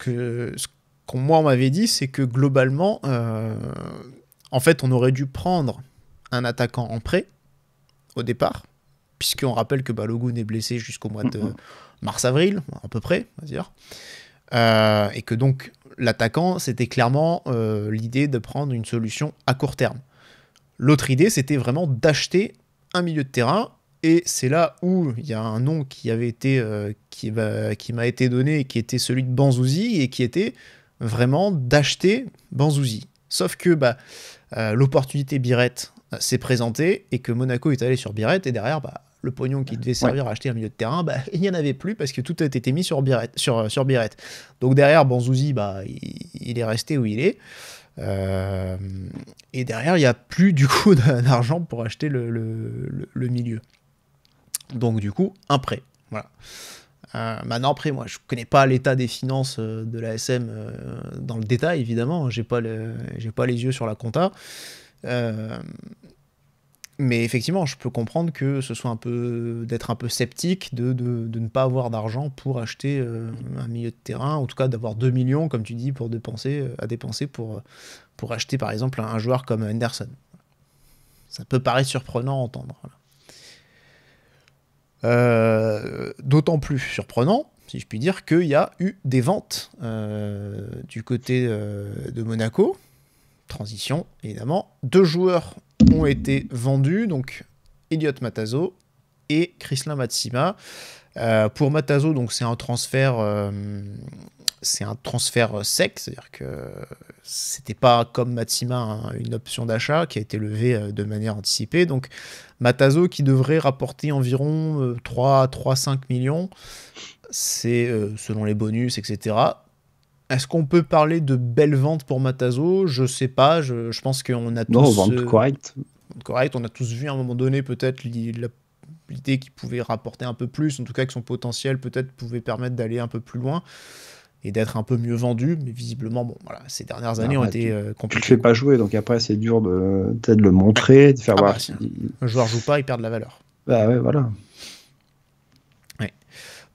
qu'on moi on m'avait dit, c'est que globalement, en fait, on aurait dû prendre un attaquant en prêt au départ, puisqu'on rappelle que Balogun est blessé jusqu'au mois de mars-avril, à peu près, on va dire. Et que donc l'attaquant, c'était clairement l'idée de prendre une solution à court terme. L'autre idée, c'était vraiment d'acheter un milieu de terrain, et c'est là où il y a un nom qui avait été qui m'a été donné, qui était celui de Banzuzi, et qui était vraiment d'acheter Banzuzi. Sauf que l'opportunité Biret s'est présentée, et que Monaco est allé sur Biret, et derrière le pognon qui devait servir à acheter un milieu de terrain, il n'y en avait plus, parce que tout a été mis sur Biret. Donc derrière, Banzuzi, il est resté où il est. Et derrière, il n'y a plus du coup d'argent pour acheter le milieu. Donc du coup, un prêt. Voilà. Maintenant, après, moi, je ne connais pas l'état des finances de la SM dans le détail, évidemment. J'ai pas les yeux sur la compta. Mais effectivement, je peux comprendre que ce soit d'être un peu sceptique de ne pas avoir d'argent pour acheter un milieu de terrain, en tout cas d'avoir 2 millions, comme tu dis, à dépenser pour acheter par exemple un joueur comme Henderson. Ça peut paraître surprenant à entendre. Voilà. D'autant plus surprenant, si je puis dire, qu'il y a eu des ventes du côté de Monaco. Transition, évidemment. 2 joueurs ont été vendus, donc Elliot Matazo et Krislin Matsima. Pour Matazo, donc c'est un transfert sec, c'est-à-dire que c'était pas comme Matsima une option d'achat qui a été levée de manière anticipée. Donc Matazo qui devrait rapporter environ 3-5 millions, c'est selon les bonus, etc. Est-ce qu'on peut parler de belles ventes pour Matazo ? Je sais pas, je pense qu'on a tous... Non, vente correcte. On a tous vu à un moment donné peut-être l'idée qu'il pouvait rapporter un peu plus, en tout cas que son potentiel peut-être pouvait permettre d'aller un peu plus loin et d'être un peu mieux vendu, mais visiblement, ces dernières années ont été compliquées. Tu le fais pas jouer, donc après c'est dur de peut-être le montrer, de faire voir. Si un joueur joue pas, il perd de la valeur. Ouais, voilà.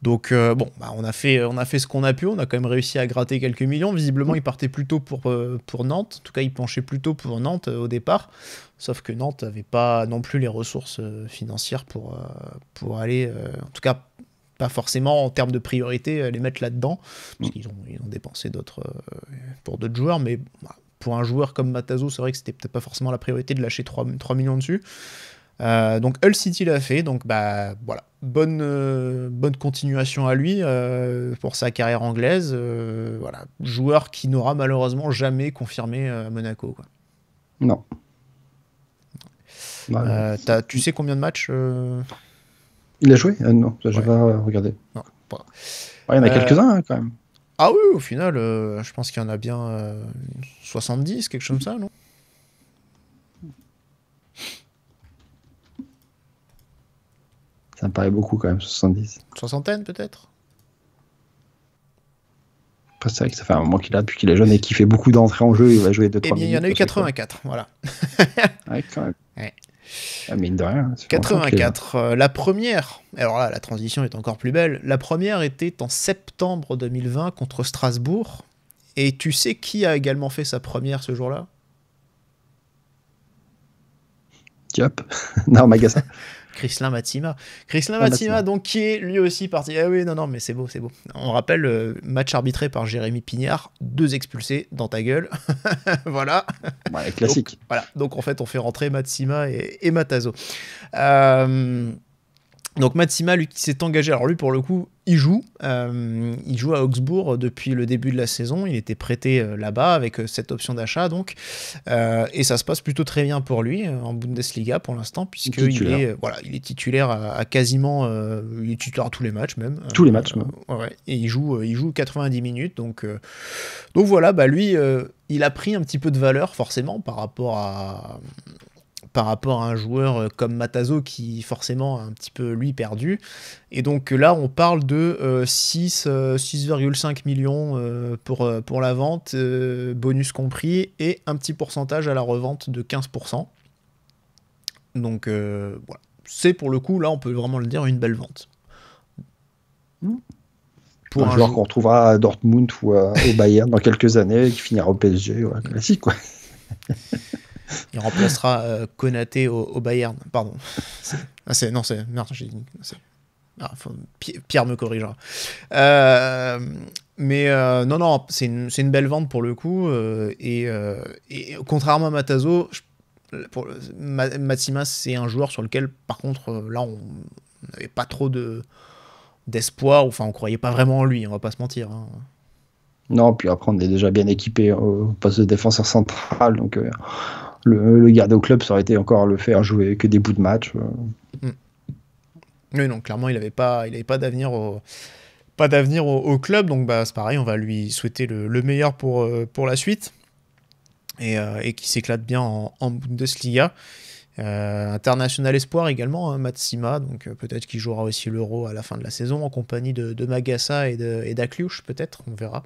Donc on a fait ce qu'on a pu, on a quand même réussi à gratter quelques millions. Visiblement, il partait plutôt pour Nantes, en tout cas il penchait plutôt pour Nantes au départ, sauf que Nantes n'avait pas non plus les ressources financières pour aller, en tout cas pas forcément en termes de priorité, les mettre là-dedans, parce qu'ils ont dépensé pour d'autres joueurs, mais pour un joueur comme Matazo, c'est vrai que c'était peut-être pas forcément la priorité de lâcher 3 millions dessus. Donc Hull City l'a fait, donc voilà, bonne continuation à lui pour sa carrière anglaise, voilà, joueur qui n'aura malheureusement jamais confirmé à Monaco, quoi. Non. Tu sais combien de matchs Il a joué? Non, ça, j'ai Ouais. pas regardé. Non, pas. Ouais, il y en a quelques-uns hein, quand même. Ah oui, au final, je pense qu'il y en a bien 70, quelque chose comme ça, non? Ça me paraît beaucoup quand même, 70. Soixantaine, peut-être? Après, c'est vrai que ça fait un moment qu'il a depuis qu'il est jeune et qu'il fait beaucoup d'entrées en jeu. Il va jouer 2-3 Eh bien, il y en a eu minutes, à chaque fois. 84, voilà. Ouais, quand même. Ouais. Ah, mine de rien. Ça fait longtemps qu'il est là. 84. La première, alors là, la transition est encore plus belle. La première était en septembre 2020 contre Strasbourg. Et tu sais qui a également fait sa première ce jour-là? Diop. Non, Magassa. Krislin Matsima. Krislin Ah, Matsima, Matsima. donc, qui est lui aussi parti. Ah oui, non, mais c'est beau, c'est beau. On rappelle, match arbitré par Jérémy Pignard, 2 expulsés dans ta gueule. Voilà. Ouais, classique. Voilà, donc en fait on fait rentrer Matsima et Matazo. Donc Matsima, lui qui s'est engagé, alors lui pour le coup il joue à Augsbourg depuis le début de la saison, il était prêté là-bas avec cette option d'achat donc, et ça se passe plutôt très bien pour lui en Bundesliga pour l'instant puisqu'il est, il est titulaire à quasiment, il est titulaire à tous les matchs même. Tous les matchs. Ouais, et il joue 90 minutes donc voilà, bah lui il a pris un petit peu de valeur forcément par rapport à un joueur comme Matazo qui forcément a un petit peu lui perdu. Et donc là on parle de 6,5 millions pour la vente, bonus compris, et un petit pourcentage à la revente de 15%. Donc voilà, c'est pour le coup, là on peut vraiment le dire, une belle vente. Pour un joueur qu'on retrouvera à Dortmund ou au Bayern dans quelques années, qui finira au PSG, ouais, classique quoi. Il remplacera Konaté au Bayern. Pardon. Merde, j'ai dit. Pierre me corrigera. Mais non, c'est une belle vente pour le coup. Et contrairement à Matazo, Matsima, c'est un joueur sur lequel, par contre, là, on n'avait pas trop d'espoir. Enfin, on croyait pas vraiment en lui, on va pas se mentir. Hein. Non, puis après, on est déjà bien équipé au poste de défenseur central. Donc, le garder au club, ça aurait été encore le faire jouer que des bouts de match. Oui, non, clairement, il n'avait pas d'avenir au club. Donc, bah, c'est pareil, on va lui souhaiter le meilleur pour la suite. Et qui s'éclate bien en Bundesliga. International espoir également, hein, Matsima, donc peut-être qu'il jouera aussi l'Euro à la fin de la saison en compagnie de Magassa et d'Akliouche, peut-être, on verra.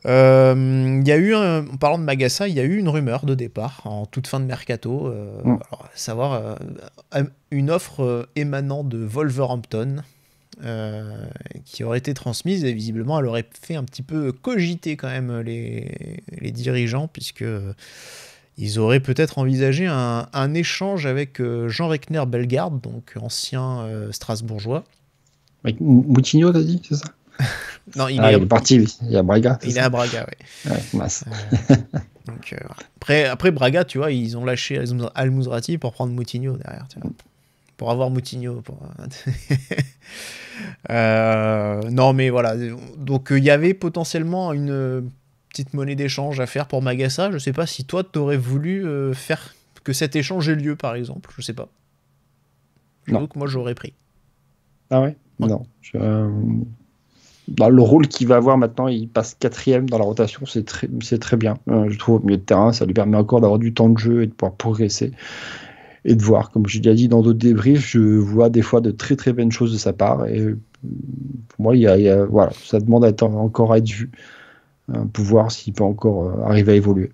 Il y a eu, en parlant de Magassa, il y a eu une rumeur de départ en toute fin de mercato, alors, à savoir une offre émanant de Wolverhampton qui aurait été transmise, et visiblement elle aurait fait un petit peu cogiter quand même les dirigeants, puisque ils auraient peut-être envisagé un échange avec Jean Reckner Bellegarde, donc ancien Strasbourgeois. Avec Moutinho, t'as dit, c'est ça? Non, il est parti, il est à Braga. Il est à Braga, oui. Ouais, mince. Donc, après Braga, tu vois, ils ont lâché Al-Mouzrati pour prendre Moutinho derrière, tu vois. Pour avoir Moutinho. Non, mais voilà. Donc, il y avait potentiellement une petite monnaie d'échange à faire pour Magassa. Je sais pas si toi, t'aurais voulu faire que cet échange ait lieu, par exemple. Je sais pas. J'avoue que moi, j'aurais pris. Ah ouais? Non. Dans le rôle qu'il va avoir maintenant, il passe 4e dans la rotation, c'est très bien. Je trouve au milieu de terrain, ça lui permet encore d'avoir du temps de jeu et de pouvoir progresser. Et de voir, comme j'ai déjà dit dans d'autres débriefs, je vois des fois de très très bonnes choses de sa part. Et pour moi, voilà, ça demande encore à être vu. Pour voir s'il peut encore arriver à évoluer.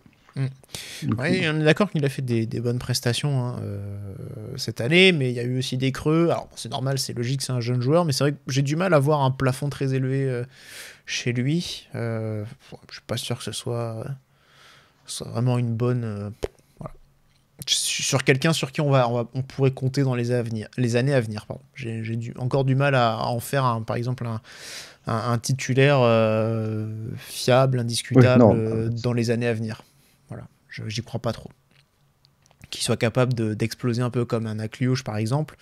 Oui, on est d'accord qu'il a fait des bonnes prestations hein, cette année, mais il y a eu aussi des creux. Alors c'est normal, c'est logique, c'est un jeune joueur, mais c'est vrai que j'ai du mal à voir un plafond très élevé chez lui. Je suis pas sûr que ce soit vraiment une bonne... voilà. Sur quelqu'un sur qui on pourrait compter dans les années à venir. Pardon. J'ai encore du mal à en faire, par exemple, un titulaire fiable, indiscutable dans les années à venir. Voilà, j'y crois pas trop. Qu'il soit capable d'exploser un peu comme un Akliouche, par exemple,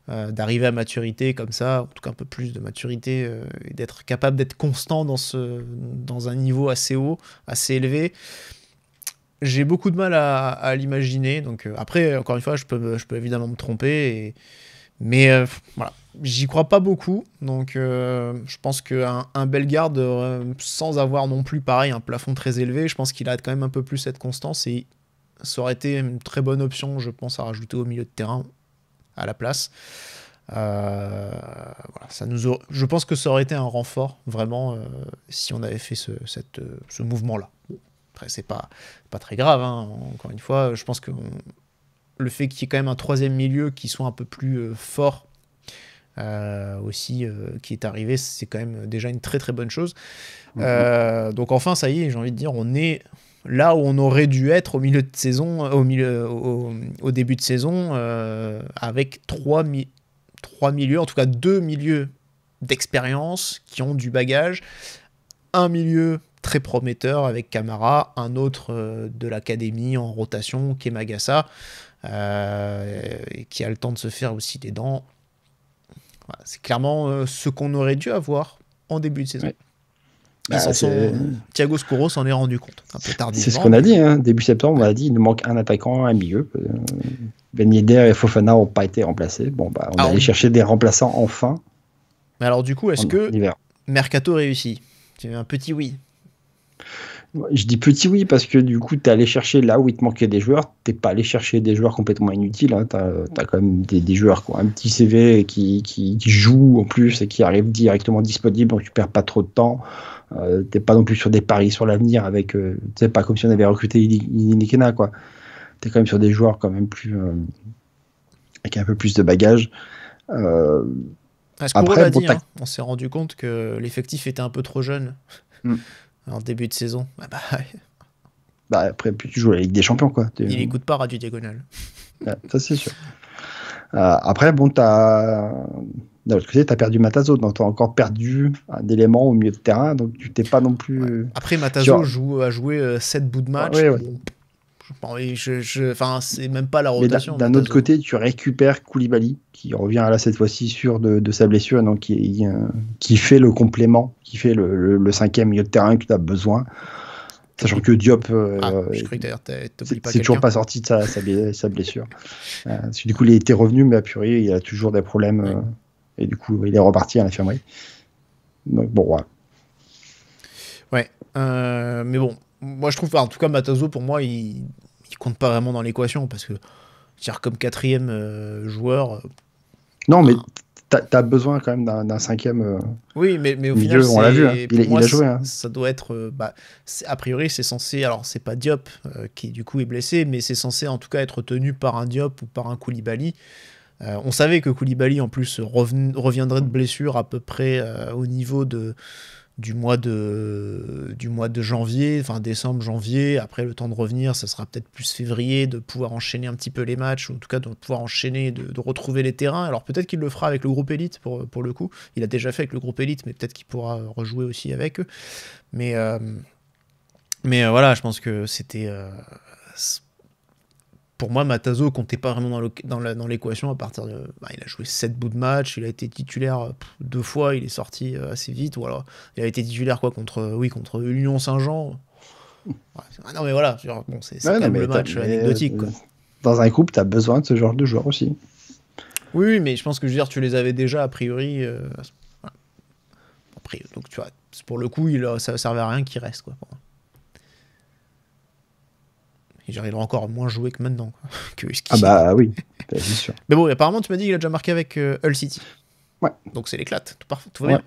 d'arriver à maturité comme ça, en tout cas un peu plus de maturité, et d'être capable d'être constant dans un niveau assez haut, assez élevé. J'ai beaucoup de mal à l'imaginer. Donc après, encore une fois, je peux évidemment me tromper, Mais voilà, j'y crois pas beaucoup. Donc je pense qu'un Bellegarde, sans avoir non plus pareil un plafond très élevé, je pense qu'il a quand même un peu plus cette constance et ça aurait été une très bonne option, je pense, à rajouter au milieu de terrain à la place. Voilà, je pense que ça aurait été un renfort vraiment si on avait fait ce mouvement-là. Après, c'est pas très grave, hein. Encore une fois, je pense que le fait qu'il y ait quand même un troisième milieu qui soit un peu plus fort aussi, qui est arrivé, c'est quand même déjà une très très bonne chose. Donc enfin, ça y est, j'ai envie de dire, on est là où on aurait dû être au milieu de saison, au début de saison, avec trois milieux, en tout cas 2 milieux d'expérience qui ont du bagage, un milieu très prometteur avec Camara, un autre de l'académie en rotation qui est Magassa, qui a le temps de se faire aussi des dents. Voilà, c'est clairement ce qu'on aurait dû avoir en début de saison. Ouais. Thiago Scuro s'en est rendu compte un peu tardivement. C'est ce qu'on a dit, hein. Début septembre, on a dit il nous manque un attaquant, un milieu. Ben Yedder et Fofana n'ont pas été remplacés. Bon, bah, on est allé chercher des remplaçants enfin. Mais alors du coup, est-ce que Mercato réussit? C'est un petit oui. Je dis petit oui parce que du coup, tu es allé chercher là où il te manquait des joueurs. Tu n'es pas allé chercher des joueurs complètement inutiles. Hein. Tu as quand même des joueurs qui ont un petit CV qui jouent en plus et qui arrivent directement disponibles, donc tu perds pas trop de temps. T'es pas non plus sur des paris sur l'avenir avec, c'est pas comme si on avait recruté Inikena, quoi. T'es quand même sur des joueurs quand même plus avec un peu plus de bagage. Après, l'a dit, hein, on s'est rendu compte que l'effectif était un peu trop jeune en début de saison. Après, puis tu joues la Ligue des Champions, quoi. Il écoute pas Radio Diagonale. Ouais, ça c'est sûr. Après, bon, d'un autre côté, tu as perdu Matazo, donc tu as encore perdu un élément au milieu de terrain, donc tu t'es pas non plus... Ouais. Après, Matazo a joué 7 bouts de match. Ouais. Enfin, c'est même pas la rotation. D'un autre côté, tu récupères Koulibaly, qui revient là cette fois-ci sûr de sa blessure, donc qui fait le complément, qui fait le cinquième milieu de terrain que tu as besoin. Sachant que Diop, c'est toujours pas sorti de sa blessure. Parce que du coup, il était revenu, mais a priori, il a toujours des problèmes. Et du coup, il est reparti à l'infirmerie. Donc, bon, voilà. Ouais. Mais bon, moi, je trouve, en tout cas, Matazo, pour moi, il compte pas vraiment dans l'équation. Parce que, dire comme quatrième joueur... Non, mais t'as besoin quand même d'un cinquième oui, mais au milieu, final, on l'a vu, hein. Il a joué. Hein. Ça doit être... a priori, c'est censé... Alors, c'est pas Diop qui, du coup, est blessé, mais c'est censé, en tout cas, être tenu par un Diop ou par un Koulibaly. On savait que Koulibaly, en plus, reviendrait de blessure à peu près au niveau du mois de janvier, enfin décembre, janvier. Après, le temps de revenir, ça sera peut-être plus février, de pouvoir enchaîner un petit peu les matchs, ou en tout cas de pouvoir enchaîner, de retrouver les terrains. Alors peut-être qu'il le fera avec le groupe élite pour le coup. Il a déjà fait avec le groupe élite, mais peut-être qu'il pourra rejouer aussi avec eux. Mais voilà, je pense que c'était... Pour moi, Matazo comptait pas vraiment dans l'équation à partir de... il a joué 7 bouts de match, il a été titulaire 2 fois, il est sorti assez vite, ou alors il a été titulaire quoi, contre Union Saint-Jean. Non mais voilà, bon, c'est quand même le match anecdotique. Quoi. Dans un groupe, tu as besoin de ce genre de joueurs aussi. Oui, mais je pense que je veux dire, tu les avais déjà a priori. Après, donc tu vois, pour le coup, ça servait à rien qu'il reste. Quoi, il aura encore moins joué que maintenant. Oui, bien sûr. Mais bon, apparemment, tu m'as dit qu'il a déjà marqué avec Hull City. Ouais. Donc c'est l'éclate, tout va bien.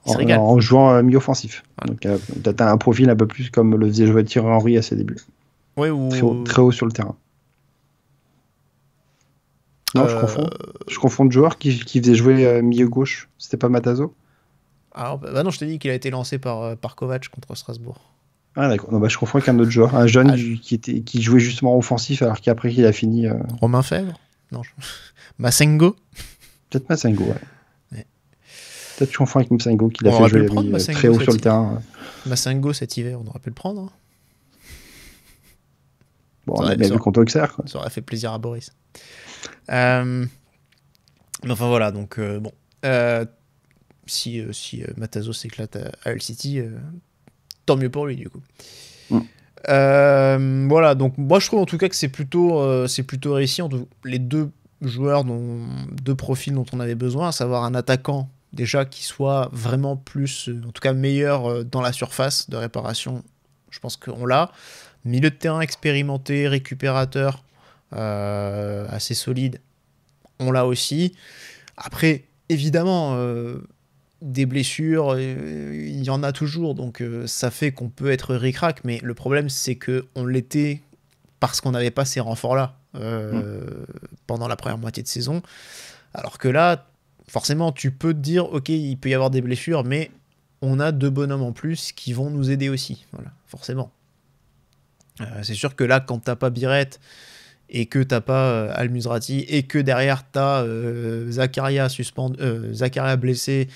En jouant mi-offensif. Voilà. Donc tu as un profil un peu plus comme le faisait jouer Thierry Henry à ses débuts. Ouais, très haut sur le terrain. Non, je confonds de joueurs qui faisait jouer milieu gauche. C'était pas Matazo? Alors, non, je t'ai dit qu'il a été lancé par Kovac contre Strasbourg. Ah d'accord, non, je confonds avec un autre joueur, un jeune qui jouait justement offensif alors qu'après il a fini... Romain Fèvre? Non. Massengo? Peut-être Massengo, ouais. Peut-être je confonds avec Massengo qui l'a fait jouer très haut sur le terrain. Massengo cet hiver, on aurait pu le prendre. Hein. Bon, on a bien vu contre Auxerre. Quoi. Ça aurait fait plaisir à Boris. Mais enfin voilà, donc bon. Si Matazo s'éclate à Hull City... tant mieux pour lui du coup. Voilà, donc moi je trouve en tout cas que c'est plutôt réussi. Les deux deux profils dont on avait besoin, à savoir un attaquant déjà qui soit vraiment plus, en tout cas meilleur dans la surface de réparation. Je pense qu'on l'a. Milieu de terrain expérimenté, récupérateur, assez solide, on l'a aussi. Après, évidemment, des blessures, il y en a toujours, donc ça fait qu'on peut être ric-rac, mais le problème, c'est qu'on l'était parce qu'on n'avait pas ces renforts-là pendant la première moitié de saison. Alors que là, forcément, tu peux te dire, ok, il peut y avoir des blessures, mais on a 2 bonhommes en plus qui vont nous aider aussi, voilà, forcément. C'est sûr que là, quand t'as pas Biret et que t'as pas Al-Musrati et que derrière t'as Zakaria blessé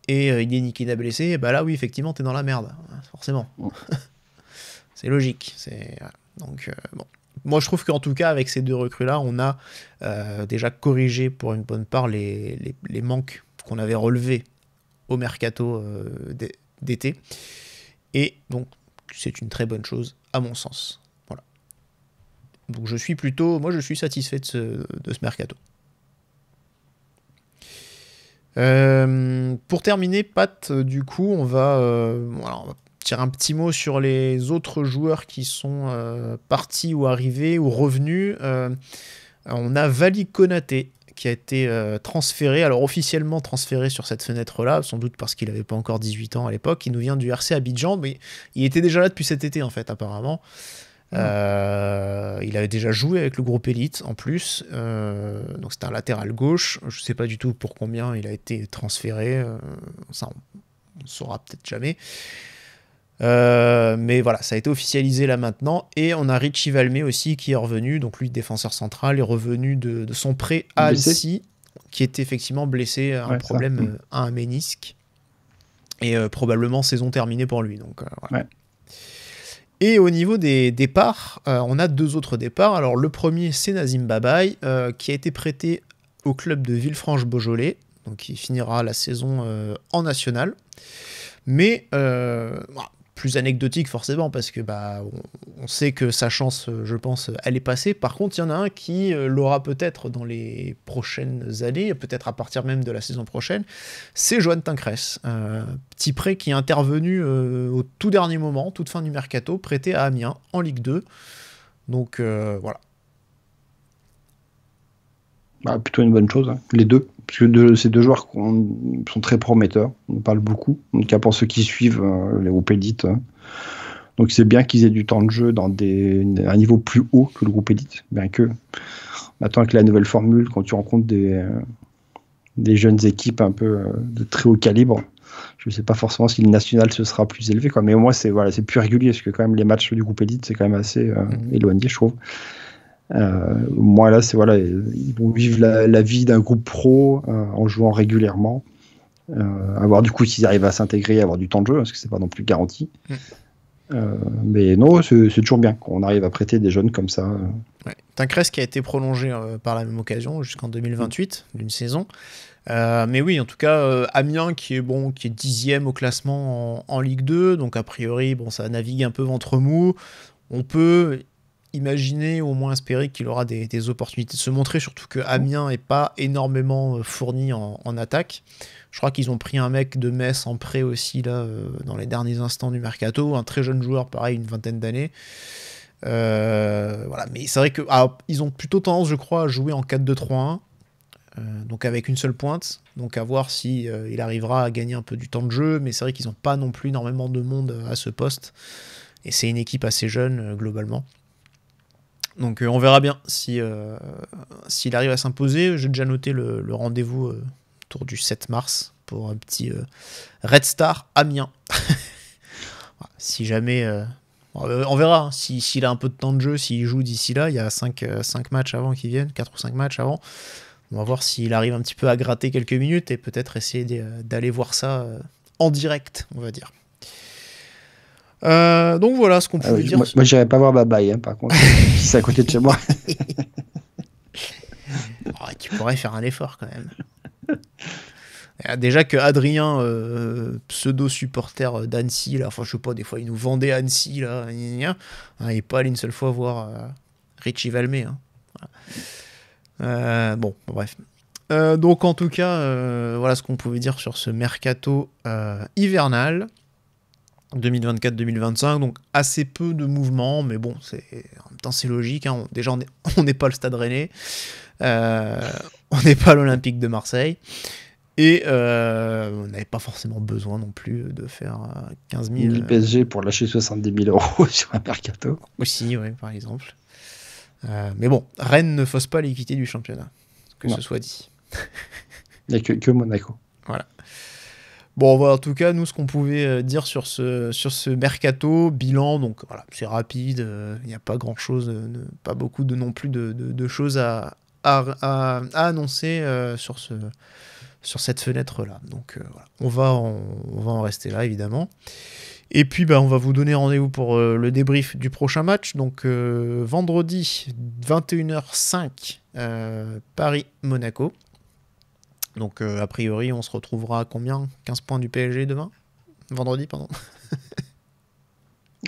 et Ilenikina blessé, bah là oui, effectivement, t'es dans la merde, forcément. C'est logique. Donc, bon. Moi, je trouve qu'en tout cas, avec ces 2 recrues-là, on a déjà corrigé pour une bonne part les manques qu'on avait relevés au mercato d'été. Et donc, c'est une très bonne chose, à mon sens. Voilà. Donc, je suis satisfait de ce mercato. Pour terminer, Pat, du coup, on va tirer un petit mot sur les autres joueurs qui sont partis ou arrivés ou revenus. On a Vali Konaté qui a été transféré, alors officiellement transféré sur cette fenêtre-là, sans doute parce qu'il n'avait pas encore 18 ans à l'époque. Il nous vient du RC Abidjan, mais il était déjà là depuis cet été, en fait, apparemment. Il avait déjà joué avec le groupe élite, en plus. Donc c'était un latéral gauche. Je ne sais pas du tout pour combien il a été transféré. Ça, on ne saura peut-être jamais. Mais voilà, ça a été officialisé là maintenant. Et on a Richie Valmé aussi qui est revenu, donc lui défenseur central, est revenu de son prêt à Annecy, qui était effectivement blessé à un problème à un ménisque, et probablement saison terminée pour lui, donc voilà. Ouais. Et au niveau des départs, on a 2 autres départs. Alors le premier, c'est Nazim Babaï, qui a été prêté au club de Villefranche-Beaujolais, donc il finira la saison en national, mais plus anecdotique forcément, parce que on sait que sa chance, je pense, elle est passée. Par contre, il y en a un qui l'aura peut-être dans les prochaines années, peut-être à partir même de la saison prochaine, c'est Johan Tincresse, petit prêt qui est intervenu au tout dernier moment, toute fin du mercato, prêté à Amiens en Ligue 2. Donc voilà. Plutôt une bonne chose, hein. Les deux, parce que ces 2 joueurs sont très prometteurs, on parle beaucoup, en tout cas pour ceux qui suivent les groupes élites. Donc c'est bien qu'ils aient du temps de jeu dans un niveau plus haut que le groupe élite, bien que maintenant avec la nouvelle formule, quand tu rencontres des jeunes équipes un peu de très haut calibre, je ne sais pas forcément si le national ce sera plus élevé, quoi. Mais au moins c'est plus régulier, parce que quand même les matchs du groupe élite c'est quand même assez éloigné, je trouve. Moi là c'est ils vont vivre la vie d'un groupe pro en jouant régulièrement, avoir du coup s'ils arrivent à s'intégrer, avoir du temps de jeu, parce que c'est pas non plus garanti. Mais non, c'est toujours bien qu'on arrive à prêter des jeunes comme ça. Ouais. Tincresse qui a été prolongé par la même occasion jusqu'en 2028 d'une saison. Mais oui, en tout cas, Amiens qui est 10e au classement en Ligue 2, donc a priori ça navigue un peu ventre mou. On peut imaginer, au moins espérer qu'il aura des opportunités de se montrer, surtout que Amiens n'est pas énormément fourni en attaque. Je crois qu'ils ont pris un mec de Metz en prêt aussi là, dans les derniers instants du mercato, un très jeune joueur, pareil, une vingtaine d'années. Voilà. Mais c'est vrai qu'ils ont plutôt tendance, je crois, à jouer en 4-2-3-1, donc avec une seule pointe, donc à voir si il arrivera à gagner un peu du temps de jeu, mais c'est vrai qu'ils n'ont pas non plus énormément de monde à ce poste, et c'est une équipe assez jeune globalement. Donc on verra bien s'il arrive à s'imposer. J'ai déjà noté le rendez-vous autour du 7 mars pour un petit Red Star Amiens. Si jamais... on verra, hein, s'il a un peu de temps de jeu, s'il joue d'ici là, il y a 5 matchs avant qu'ils viennent, 4 ou 5 matchs avant. On va voir s'il arrive un petit peu à gratter quelques minutes et peut-être essayer d'aller voir ça en direct, on va dire. Donc voilà ce qu'on pouvait dire. Moi j'irais pas voir Babaï, hein, par contre, si c'est à côté de chez moi. Tu pourrais faire un effort quand même. Déjà que Adrien, pseudo-supporter d'Annecy, là, enfin je sais pas, des fois il nous vendait Annecy, là, il n'est pas allé une seule fois voir Richie Valmé. Hein. Voilà. Bon, bref. Donc en tout cas, voilà ce qu'on pouvait dire sur ce mercato hivernal 2024-2025. Donc assez peu de mouvements, mais bon, en même temps c'est logique. Hein. Déjà, on n'est pas le Stade Rennais, on n'est pas l'Olympique de Marseille, et on n'avait pas forcément besoin non plus de faire 15 000... Le PSG pour lâcher 70 000 € sur un mercato. Aussi, oui, par exemple. Mais bon, Rennes ne fausse pas l'équité du championnat, que ce soit dit. Il n'y a que Monaco. Voilà. Bon, voilà, en tout cas, nous, ce qu'on pouvait dire sur ce mercato, bilan, donc voilà, c'est rapide, il n'y a pas grand-chose, pas beaucoup non plus de choses à annoncer sur cette fenêtre-là. Donc voilà, on va en rester là, évidemment. Et puis, on va vous donner rendez-vous pour le débrief du prochain match. Donc, vendredi, 21h05, Paris-Monaco. Donc, a priori, on se retrouvera à combien ? 15 points du PSG demain ? Vendredi, pardon.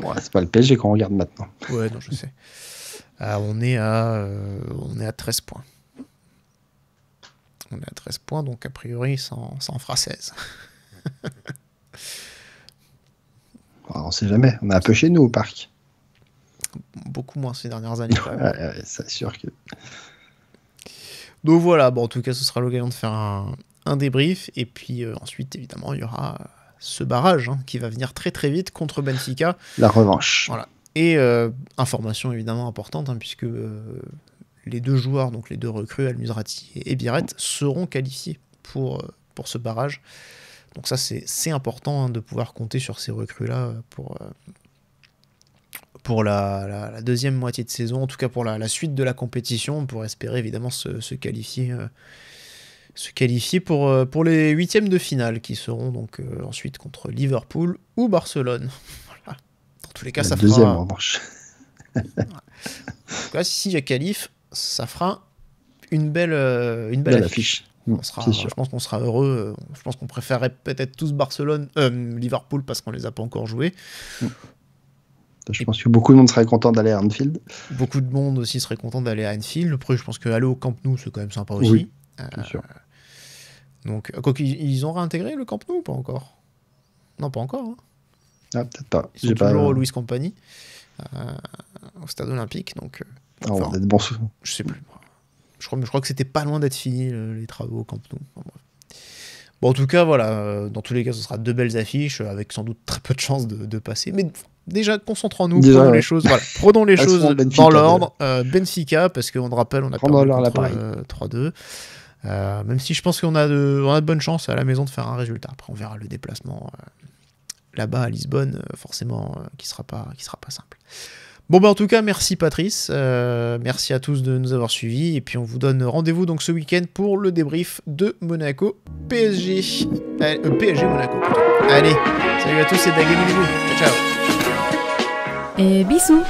Ouais, c'est pas le PSG qu'on regarde maintenant. Ouais, non, je sais. On est à 13 points. On est à 13 points, donc a priori, ça en fera 16. On sait jamais. On est un peu chez nous au parc. Beaucoup moins ces dernières années, quand même. Ouais, c'est sûr que... Donc voilà, en tout cas, ce sera l'occasion de faire un débrief. Et puis ensuite, évidemment, il y aura ce barrage qui va venir très très vite contre Benfica. La revanche. Voilà. Et information évidemment importante, puisque les deux joueurs, donc les deux recrues, Al Musrati et Biret, seront qualifiés pour ce barrage. Donc ça, c'est important de pouvoir compter sur ces recrues-là pour la deuxième moitié de saison, en tout cas pour la suite de la compétition, pour espérer évidemment se qualifier pour les huitièmes de finale, qui seront donc ensuite contre Liverpool ou Barcelone. Voilà. Dans tous les cas, ça fera... Deuxième en revanche. En tout cas, si il y a qualif, ça fera une belle affiche. Je pense qu'on sera heureux. Je pense qu'on préférerait peut-être tous Liverpool parce qu'on les a pas encore joués. Je pense que beaucoup de monde serait content d'aller à Anfield. Beaucoup de monde aussi serait content d'aller à Anfield. Après, je pense qu'aller au Camp Nou, c'est quand même sympa aussi. Oui, bien sûr. Donc, quoi qu'ils ont réintégré le Camp Nou ou pas encore ? Non, pas encore. Hein. Ah, peut-être pas. Ils sont toujours au Louis Compagnie, au Stade Olympique. Donc, on a de bons souvenirs. Je sais plus. Je crois que c'était pas loin d'être fini les travaux au Camp Nou. Bon, en tout cas, voilà. Dans tous les cas, ce sera deux belles affiches avec sans doute très peu de chances de passer. Mais déjà, concentrons-nous, prenons les choses dans l'ordre. Benfica, parce qu'on le rappelle, on a perdu contre 3-2. Même si je pense qu'on a de bonnes chances à la maison de faire un résultat. Après, on verra le déplacement là-bas à Lisbonne, forcément, qui sera pas simple. Bon, en tout cas, merci Patrice. Merci à tous de nous avoir suivis. Et puis, on vous donne rendez-vous donc ce week-end pour le débrief de Monaco PSG. PSG Monaco, plutôt. Allez, salut à tous et Daguerre. Ciao, ciao. Et bisous.